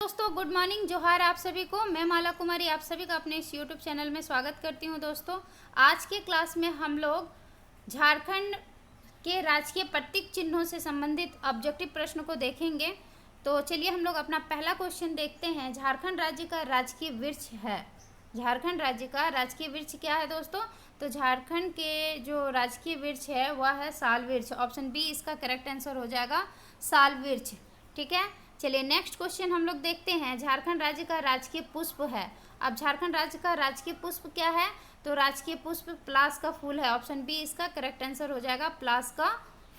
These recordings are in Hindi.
दोस्तों गुड मॉर्निंग, जोहार आप सभी को। मैं माला कुमारी आप सभी का अपने इस यूट्यूब चैनल में स्वागत करती हूं। दोस्तों आज के क्लास में हम लोग झारखंड के राजकीय प्रतीक चिन्हों से संबंधित ऑब्जेक्टिव प्रश्न को देखेंगे। तो चलिए हम लोग अपना पहला क्वेश्चन देखते हैं। झारखंड राज्य का राजकीय वृक्ष है, झारखंड राज्य का राजकीय वृक्ष क्या है दोस्तों? तो झारखंड के जो राजकीय वृक्ष है वह है साल वृक्ष। ऑप्शन बी इसका करेक्ट आंसर हो जाएगा, साल वृक्ष। ठीक है, चलिए नेक्स्ट क्वेश्चन हम लोग देखते हैं। झारखंड राज्य का राजकीय पुष्प है। अब झारखंड राज्य का राजकीय पुष्प क्या है? तो राजकीय पुष्प पलाश का फूल है। ऑप्शन बी इसका करेक्ट आंसर हो जाएगा, पलाश का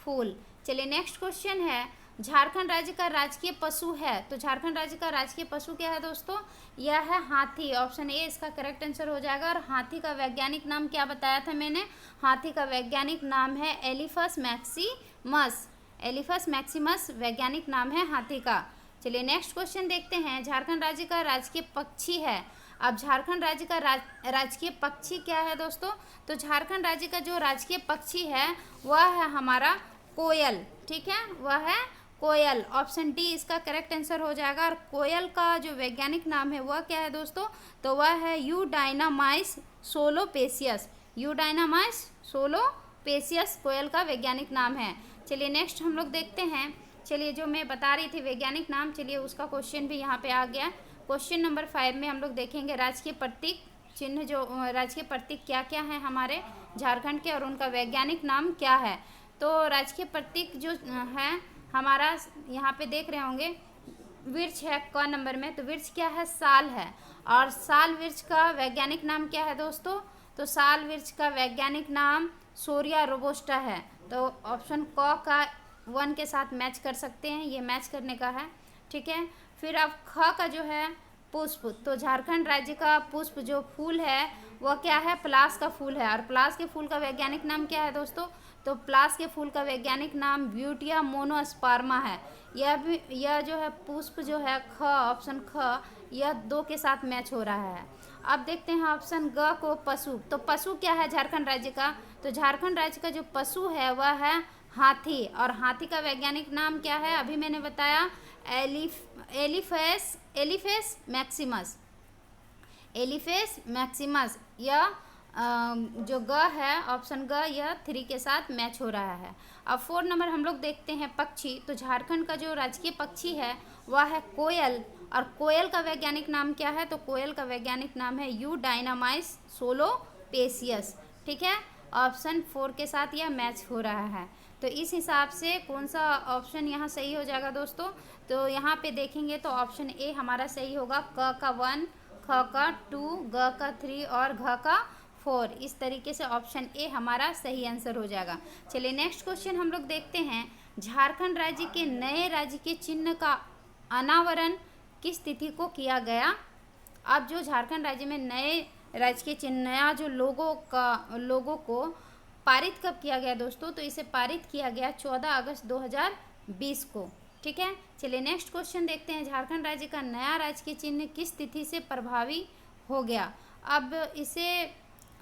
फूल। चलिए नेक्स्ट क्वेश्चन है, झारखंड राज्य का राजकीय पशु है। तो झारखंड राज्य का राजकीय पशु क्या है दोस्तों? यह है हाथी। ऑप्शन ए इसका करेक्ट आंसर हो जाएगा। और हाथी का वैज्ञानिक नाम क्या बताया था मैंने? हाथी का वैज्ञानिक नाम है एलिफस मैक्सिमस। एलिफस मैक्सिमस वैज्ञानिक नाम है हाथी का। चलिए नेक्स्ट क्वेश्चन देखते हैं। झारखंड राज्य का राजकीय पक्षी है। अब झारखंड राज्य का राजकीय पक्षी क्या है दोस्तों? तो झारखंड राज्य का जो राजकीय पक्षी है वह है हमारा कोयल। ठीक है, वह है कोयल। ऑप्शन डी इसका करेक्ट आंसर हो जाएगा। और कोयल का जो वैज्ञानिक नाम है वह क्या है दोस्तों? तो वह है यूडाइनामाइस सोलोपेसियस। यूडाइनामाइस सोलोपेसियस कोयल का वैज्ञानिक नाम है। चलिए नेक्स्ट हम लोग देखते हैं। चलिए जो मैं बता रही थी वैज्ञानिक नाम, चलिए उसका क्वेश्चन भी यहाँ पे आ गया। क्वेश्चन नंबर 5 में हम लोग देखेंगे राजकीय प्रतीक चिन्ह, जो राजकीय प्रतीक क्या क्या है हमारे झारखंड के और उनका वैज्ञानिक नाम क्या है। तो राजकीय प्रतीक जो है हमारा यहाँ पे देख रहे होंगे, वृक्ष है क नंबर में। तो वृक्ष क्या है? साल है। और साल वृक्ष का वैज्ञानिक नाम क्या है दोस्तों? तो साल वृक्ष का वैज्ञानिक नाम सोरिया रोबोस्टा है। तो ऑप्शन क का 1 के साथ मैच कर सकते हैं, ये मैच करने का है। ठीक है, फिर अब ख का जो है पुष्प, तो झारखंड राज्य का पुष्प जो फूल है वह क्या है? पलाश का फूल है। और पलाश के फूल का वैज्ञानिक नाम क्या है दोस्तों? तो पलाश के फूल का वैज्ञानिक नाम ब्यूटिया मोनोस्पर्मा है। यह जो है पुष्प जो है ख, ऑप्शन ख, यह 2 के साथ मैच हो रहा है। अब देखते हैं ऑप्शन ग को, पशु। तो पशु क्या है झारखंड राज्य का? तो झारखंड राज्य का जो पशु है वह है हाथी। और हाथी का वैज्ञानिक नाम क्या है? अभी मैंने बताया, एलिफेस मैक्सिमस। Elephas Maximus. यह जो ग है, ऑप्शन ग, यह 3 के साथ मैच हो रहा है। अब 4 नंबर हम लोग देखते हैं पक्षी। तो झारखंड का जो राजकीय पक्षी है वह है कोयल। और कोयल का वैज्ञानिक नाम क्या है? तो कोयल का वैज्ञानिक नाम है यूडाइनामाइस सोलोपेसियस। ठीक है, ऑप्शन 4 के साथ यह मैच हो रहा है। तो इस हिसाब से कौन सा ऑप्शन यहाँ सही हो जाएगा दोस्तों? तो यहाँ पे देखेंगे तो ऑप्शन ए हमारा सही होगा। क का 1, ख का 2, ग का 3 और घ का 4। इस तरीके से ऑप्शन ए हमारा सही आंसर हो जाएगा। चलिए नेक्स्ट क्वेश्चन हम लोग देखते हैं। झारखंड राज्य के नए राज्य के चिन्ह का अनावरण किस तिथि को किया गया? अब जो झारखंड राज्य में नए राज्य के चिन्ह, नया जो लोगों को पारित कब किया गया दोस्तों? तो इसे पारित किया गया 14 अगस्त 2020 को। ठीक है, चलिए नेक्स्ट क्वेश्चन देखते हैं। झारखंड राज्य का नया राजकीय चिन्ह किस तिथि से प्रभावी हो गया? अब इसे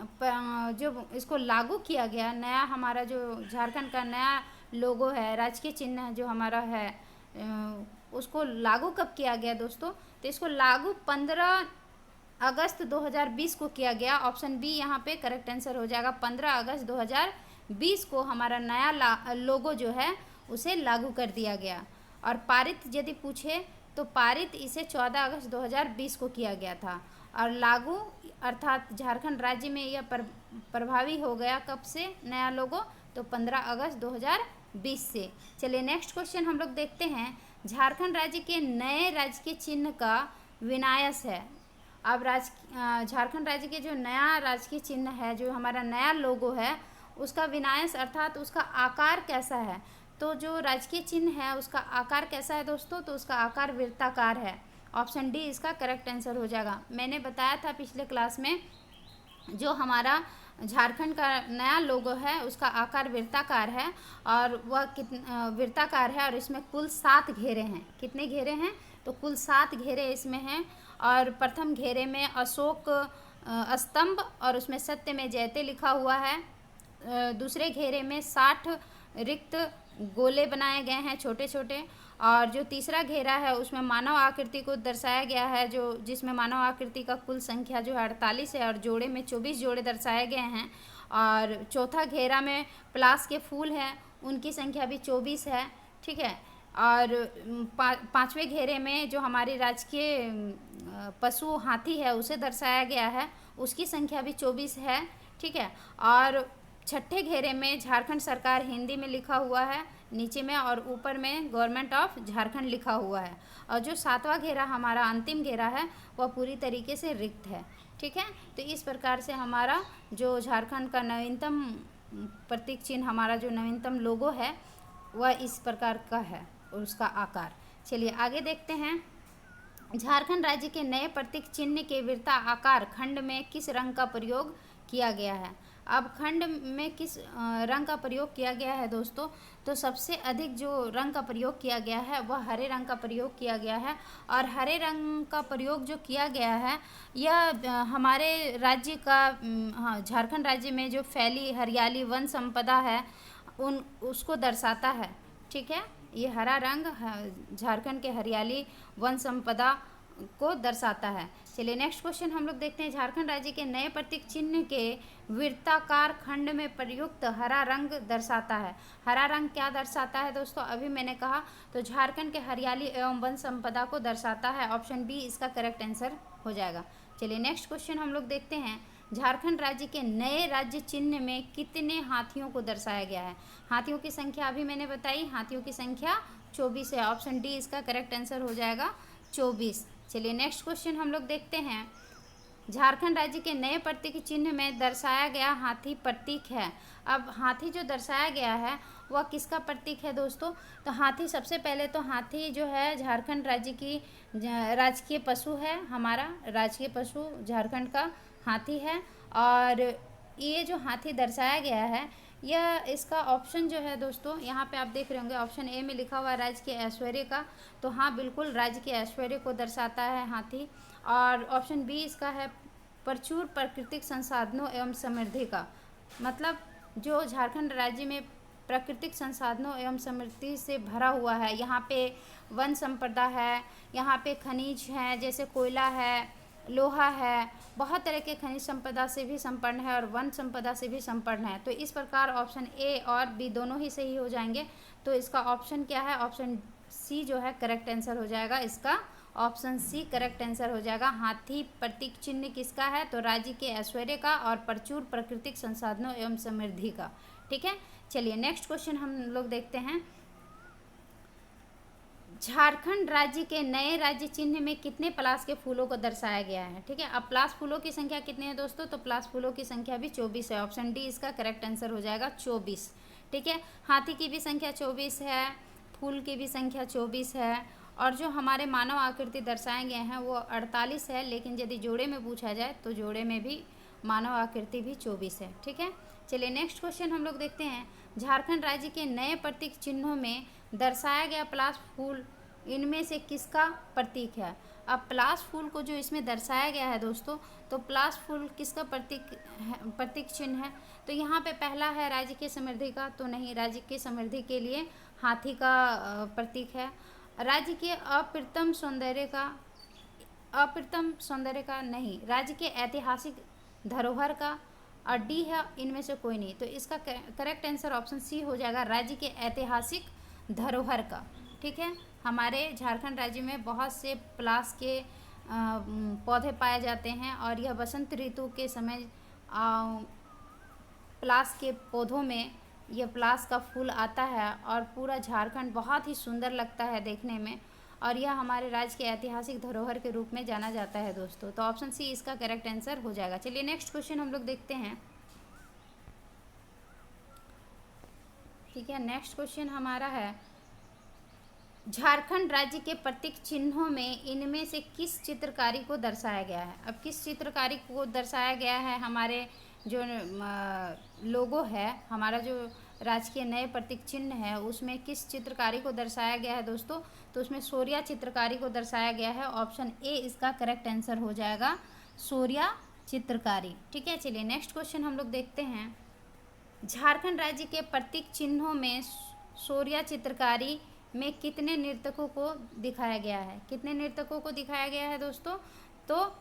जो इसको लागू किया गया, नया हमारा जो झारखंड का नया लोगो है, राजकीय चिन्ह जो हमारा है, उसको लागू कब किया गया दोस्तों? तो इसको लागू 15 अगस्त 2020 को किया गया। ऑप्शन बी यहाँ पे करेक्ट आंसर हो जाएगा। 15 अगस्त 2020 को हमारा नया लोगो जो है उसे लागू कर दिया गया। और पारित यदि पूछे तो पारित इसे 14 अगस्त 2020 को किया गया था। और लागू अर्थात झारखंड राज्य में यह प्रभावी हो गया कब से नया लोगो? तो 15 अगस्त 2020 से। चलिए नेक्स्ट क्वेश्चन हम लोग देखते हैं। झारखंड राज्य के नए राजकीय चिन्ह का विन्यास है। अब झारखंड राज्य के जो नया राजकीय चिन्ह है, जो हमारा नया लोगो है, उसका विन्यास अर्थात उसका आकार कैसा है? तो जो राजकीय चिन्ह है उसका आकार कैसा है दोस्तों? तो उसका आकार वृत्ताकार है। ऑप्शन डी इसका करेक्ट आंसर हो जाएगा। मैंने बताया था पिछले क्लास में, जो हमारा झारखंड का नया लोगो है उसका आकार वृत्ताकार है। और वह वृत्ताकार है और इसमें कुल 7 घेरे हैं। कितने घेरे हैं? तो कुल 7 घेरे इसमें हैं। और प्रथम घेरे में अशोक स्तंभ और उसमें सत्य में जयते लिखा हुआ है। दूसरे घेरे में 60 रिक्त गोले बनाए गए हैं छोटे छोटे। और जो तीसरा घेरा है उसमें मानव आकृति को दर्शाया गया है, जो जिसमें मानव आकृति का कुल संख्या जो है 48 है और जोड़े में 24 जोड़े दर्शाए गए हैं। और चौथा घेरा में प्लास के फूल हैं, उनकी संख्या भी 24 है, ठीक है। और पांचवें घेरे में जो हमारी राजकीय पशु हाथी है उसे दर्शाया गया है, उसकी संख्या भी 24 है, ठीक है। और छठे घेरे में झारखंड सरकार हिंदी में लिखा हुआ है नीचे में, और ऊपर में गवर्नमेंट ऑफ झारखंड लिखा हुआ है। और जो सातवां घेरा हमारा अंतिम घेरा है वह पूरी तरीके से रिक्त है, ठीक है। तो इस प्रकार से हमारा जो झारखंड का नवीनतम प्रतीक चिन्ह, हमारा जो नवीनतम लोगो है वह इस प्रकार का है और उसका आकार। चलिए आगे देखते हैं। झारखंड राज्य के नए प्रतीक चिन्ह के वृत्ता आकार खंड में किस रंग का प्रयोग किया गया है। अब खंड में किस रंग का प्रयोग किया गया है दोस्तों, तो सबसे अधिक जो रंग का प्रयोग किया गया है वह हरे रंग का प्रयोग किया गया है। और हरे रंग का प्रयोग जो किया गया है यह हमारे राज्य का हाँ, झारखंड राज्य में जो फैली हरियाली वन संपदा है उसको दर्शाता है, ठीक है। ये हरा रंग झारखंड के हरियाली वन संपदा को दर्शाता है। चलिए नेक्स्ट क्वेश्चन हम लोग देखते हैं। झारखंड राज्य के नए प्रतीक चिन्ह के वृत्ताकार खंड में प्रयुक्त हरा रंग दर्शाता है। हरा रंग क्या दर्शाता है दोस्तों, अभी मैंने कहा, तो झारखंड के हरियाली एवं वन संपदा को दर्शाता है। ऑप्शन बी इसका करेक्ट आंसर हो जाएगा। चलिए नेक्स्ट क्वेश्चन हम लोग देखते हैं। झारखंड राज्य के नए राज्य चिन्ह में कितने हाथियों को दर्शाया गया है। हाथियों की संख्या अभी मैंने बताई, हाथियों की संख्या 24 है। ऑप्शन डी इसका करेक्ट आंसर हो जाएगा 24। चलिए नेक्स्ट क्वेश्चन हम लोग देखते हैं। झारखंड राज्य के नए प्रतीक चिन्ह में दर्शाया गया हाथी प्रतीक है। अब हाथी जो दर्शाया गया है वह किसका प्रतीक है दोस्तों, तो हाथी सबसे पहले तो हाथी जो है झारखंड राज्य की राजकीय पशु है, हमारा राजकीय पशु झारखंड का हाथी है। और ये जो हाथी दर्शाया गया है यह इसका ऑप्शन जो है दोस्तों, यहाँ पे आप देख रहे होंगे ऑप्शन ए में लिखा हुआ है राज्य के ऐश्वर्य का, तो हाँ बिल्कुल राज्य के ऐश्वर्य को दर्शाता है हाथी। और ऑप्शन बी इसका है प्रचुर प्राकृतिक संसाधनों एवं समृद्धि का, मतलब जो झारखंड राज्य में प्राकृतिक संसाधनों एवं समृद्धि से भरा हुआ है। यहाँ पे वन संपदा है, यहाँ पे खनिज हैं जैसे कोयला है, लोहा है, बहुत तरह के खनिज संपदा से भी संपन्न है और वन संपदा से भी संपन्न है। तो इस प्रकार ऑप्शन ए और बी दोनों ही सही हो जाएंगे। तो इसका ऑप्शन क्या है, ऑप्शन सी जो है करेक्ट आंसर हो जाएगा। इसका ऑप्शन सी करेक्ट आंसर हो जाएगा। हाथी प्रतीक चिन्ह किसका है, तो राज्य के ऐश्वर्य का और प्रचुर प्राकृतिक संसाधनों एवं समृद्धि का, ठीक है। चलिए नेक्स्ट क्वेश्चन हम लोग देखते हैं। झारखंड राज्य के नए राज्य चिन्ह में कितने पलाश के फूलों को दर्शाया गया है, ठीक है। अब पलाश फूलों की संख्या कितनी है दोस्तों, तो पलाश फूलों की संख्या भी 24 है। ऑप्शन डी इसका करेक्ट आंसर हो जाएगा 24, ठीक है। हाथी की भी संख्या 24 है, फूल की भी संख्या 24 है, और जो हमारे मानव आकृति दर्शाए गए हैं वो 48 है, लेकिन यदि जोड़े में पूछा जाए तो जोड़े में भी मानव आकृति भी 24 है, ठीक है। चलिए नेक्स्ट क्वेश्चन हम लोग देखते हैं। झारखंड राज्य के नए प्रतीक चिन्हों में दर्शाया गया पलाश फूल इनमें से किसका प्रतीक है। अब पलाश फूल को जो इसमें दर्शाया गया है दोस्तों, तो पलाश फूल किसका प्रतीक चिन्ह है, तो यहाँ पे पहला है राज्य की समृद्धि का, तो नहीं, राज्य की समृद्धि के लिए हाथी का प्रतीक है। राज्य के अप्रतिम सौंदर्य का नहीं, राज्य के ऐतिहासिक धरोहर का, और डी है इनमें से कोई नहीं। तो इसका करेक्ट आंसर ऑप्शन सी हो जाएगा, राज्य के ऐतिहासिक धरोहर का, ठीक है। हमारे झारखंड राज्य में बहुत से पलाश के पौधे पाए जाते हैं और यह बसंत ऋतु के समय पलाश के पौधों में यह पलाश का फूल आता है और पूरा झारखंड बहुत ही सुंदर लगता है देखने में, और यह हमारे राज्य के ऐतिहासिक धरोहर के रूप में जाना जाता है दोस्तों। तो ऑप्शन सी इसका करेक्ट आंसर हो जाएगा। चलिए नेक्स्ट क्वेश्चन हम लोग देखते हैं, ठीक है। नेक्स्ट क्वेश्चन हमारा है, झारखंड राज्य के प्रतीक चिन्हों में इनमें से किस चित्रकारी को दर्शाया गया है। अब किस चित्रकारी को दर्शाया गया है, हमारे जो लोगो है, हमारा जो राजकीय नए प्रतीक चिन्ह है उसमें किस चित्रकारी को दर्शाया गया है दोस्तों, तो उसमें सूर्या चित्रकारी को दर्शाया गया है। ऑप्शन ए इसका करेक्ट आंसर हो जाएगा, सूर्या चित्रकारी, ठीक है। चलिए नेक्स्ट क्वेश्चन हम लोग देखते हैं। झारखंड राज्य के प्रतीक चिन्हों में सूर्या चित्रकारी में कितने नर्तकों को दिखाया गया है? कितने नर्तकों को दिखाया गया है दोस्तों? तो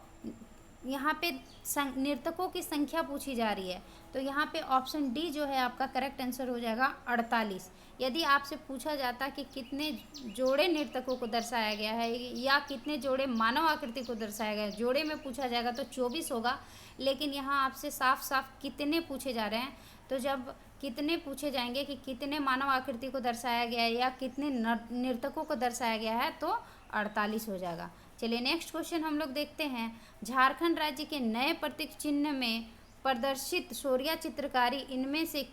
यहाँ पे नर्तकों की संख्या पूछी जा रही है, तो यहाँ पे ऑप्शन डी जो है आपका करेक्ट आंसर हो जाएगा 48। यदि आपसे पूछा जाता कि कितने जोड़े नर्तकों को दर्शाया गया है या कितने जोड़े मानव आकृति को दर्शाया गया है, जोड़े में पूछा जाएगा तो 24 होगा, लेकिन यहाँ आपसे साफ साफ कितने पूछे जा रहे हैं। तो जब कितने पूछे जाएंगे कि कितने मानव आकृति को दर्शाया गया है या कितने नर्तकों को दर्शाया गया है, तो 48 हो जाएगा। चलिए नेक्स्ट क्वेश्चन हम लोग देखते हैं। झारखंड राज्य के नए प्रतीक चिन्ह में प्रदर्शित शौर्य चित्रकारी इनमें से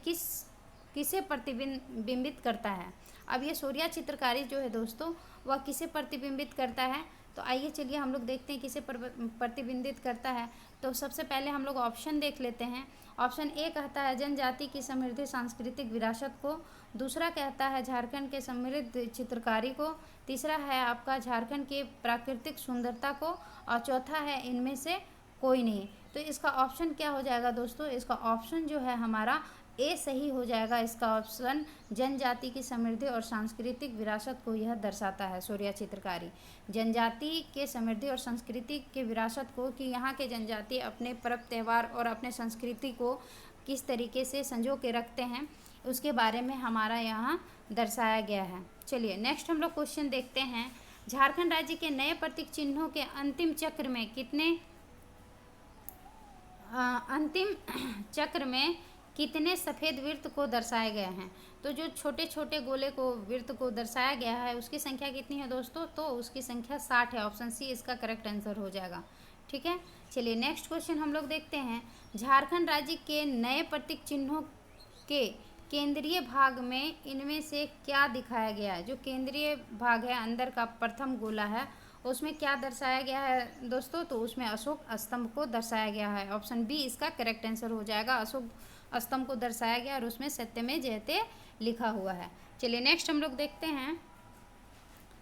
किसे प्रतिबिंबित करता है? अब ये शौर्य चित्रकारी जो है दोस्तों वह किसे प्रतिबिंबित करता है? तो आइए चलिए हम लोग देखते हैं किसे प्रतिबिंबित करता है। तो सबसे पहले हम लोग ऑप्शन देख लेते हैं। ऑप्शन ए कहता है जनजाति की समृद्ध सांस्कृतिक विरासत को, दूसरा कहता है झारखंड के समृद्ध चित्रकारी को, तीसरा है आपका झारखंड की प्राकृतिक सुंदरता को, और चौथा है इनमें से कोई नहीं। तो इसका ऑप्शन क्या हो जाएगा दोस्तों? इसका ऑप्शन जो है हमारा ए सही हो जाएगा। इसका ऑप्शन जनजाति की समृद्धि और सांस्कृतिक विरासत को यह दर्शाता है। शौर्य चित्रकारी जनजाति के समृद्धि और संस्कृति के विरासत को, कि यहाँ के जनजाति अपने पर्व त्यौहार और अपने संस्कृति को किस तरीके से संजो के रखते हैं, उसके बारे में हमारा यहाँ दर्शाया गया है। चलिए नेक्स्ट हम लोग क्वेश्चन देखते हैं। झारखंड राज्य के नए प्रतीक चिन्हों के अंतिम चक्र में कितने सफ़ेद वृत्त को दर्शाए गए हैं? तो जो छोटे छोटे गोले को वृत्त को दर्शाया गया है उसकी संख्या कितनी है दोस्तों? तो उसकी संख्या 60 है। ऑप्शन सी इसका करेक्ट आंसर हो जाएगा। ठीक है, चलिए नेक्स्ट क्वेश्चन हम लोग देखते हैं। झारखंड राज्य के नए प्रतीक चिन्हों के केंद्रीय भाग में इनमें से क्या दिखाया गया है? जो केंद्रीय भाग है, अंदर का प्रथम गोला है, उसमें क्या दर्शाया गया है दोस्तों? तो उसमें अशोक स्तंभ को दर्शाया गया है। ऑप्शन बी इसका करेक्ट आंसर हो जाएगा। अशोक स्तंभ को दर्शाया गया और उसमें सत्यमेव जयते लिखा हुआ है। चलिए नेक्स्ट हम लोग देखते हैं।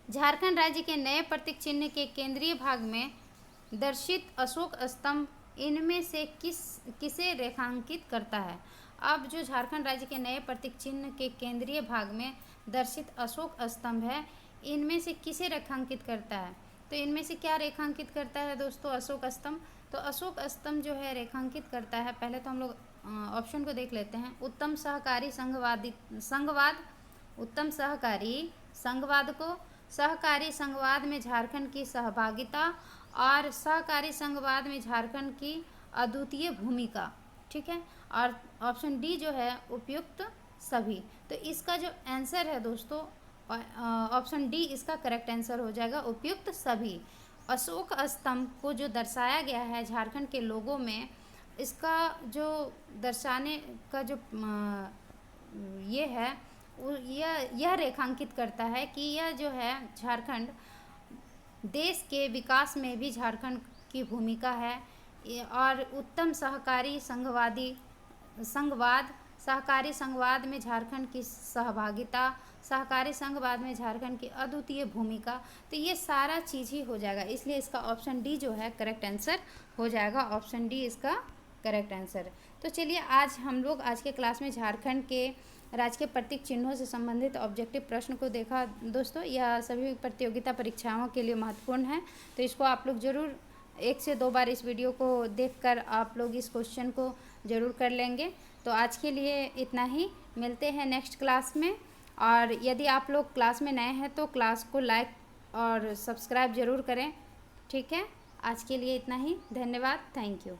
झारखंड राज्य के नए प्रतीक चिन्ह के केंद्रीय भाग में दर्शित अशोक स्तंभ इनमें से किसे रेखांकित करता है? अब जो झारखंड राज्य के नए प्रतीक चिन्ह के केंद्रीय भाग में दर्शित अशोक स्तंभ है, इनमें से किसे रेखांकित करता है? तो इनमें से क्या रेखांकित करता है दोस्तों? अशोक स्तंभ। तो अशोक स्तंभ जो है रेखांकित करता है, पहले तो हम लोग ऑप्शन को देख लेते हैं। उत्तम सहकारी उत्तम सहकारी संघवाद को, सहकारी संघवाद में झारखंड की सहभागिता, और सहकारी संघवाद में झारखंड की अद्वितीय भूमिका। ठीक है, और ऑप्शन डी जो है उपयुक्त सभी। तो इसका जो आंसर है दोस्तों, ऑप्शन डी इसका करेक्ट आंसर हो जाएगा, उपयुक्त सभी। अशोक स्तंभ को जो दर्शाया गया है झारखंड के लोगों में, इसका जो दर्शाने का जो ये है, यह रेखांकित करता है कि यह जो है झारखंड देश के विकास में भी झारखंड की भूमिका है, और उत्तम सहकारी सहकारी संघवाद में झारखंड की सहभागिता, सहकारी संघवाद में झारखंड की अद्वितीय भूमिका। तो ये सारा चीज़ ही हो जाएगा, इसलिए इसका ऑप्शन डी जो है करेक्ट आंसर हो जाएगा। ऑप्शन डी इसका करेक्ट आंसर। तो चलिए आज के क्लास में झारखंड के राज्य के प्रतीक चिन्हों से संबंधित ऑब्जेक्टिव प्रश्न को देखा दोस्तों। यह सभी प्रतियोगिता परीक्षाओं के लिए महत्वपूर्ण है, तो इसको आप लोग ज़रूर 1 से 2 बार इस वीडियो को देखकर आप लोग इस क्वेश्चन को ज़रूर कर लेंगे। तो आज के लिए इतना ही, मिलते हैं नेक्स्ट क्लास में। और यदि आप लोग क्लास में नए हैं तो क्लास को लाइक और सब्सक्राइब ज़रूर करें। ठीक है, आज के लिए इतना ही, धन्यवाद, थैंक यू।